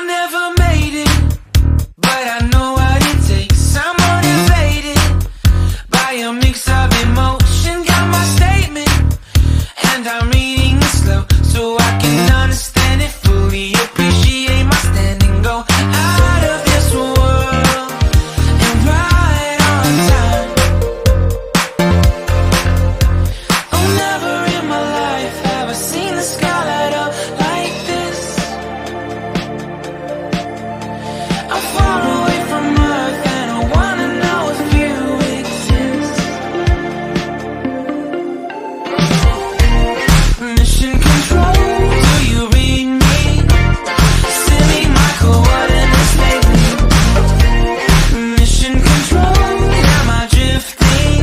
I never made it, but I know what it takes. I'm motivated by a mix of emotion. Got my statement, and I'm reading it slow so I can understand it fully. Appreciate my standing, go out of this world and right on time. Oh, never in my life have I seen the sky light up like this. I'm far away from Earth and I wanna know if you exist. Mission control, do you read me? Send me my coordinates lately. Mission control, am I drifting?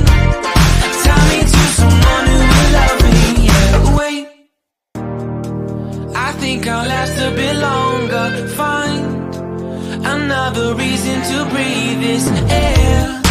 Tie me to someone who will love me. Yeah, wait, I think I'll last a bit longer. Find another reason to breathe this air.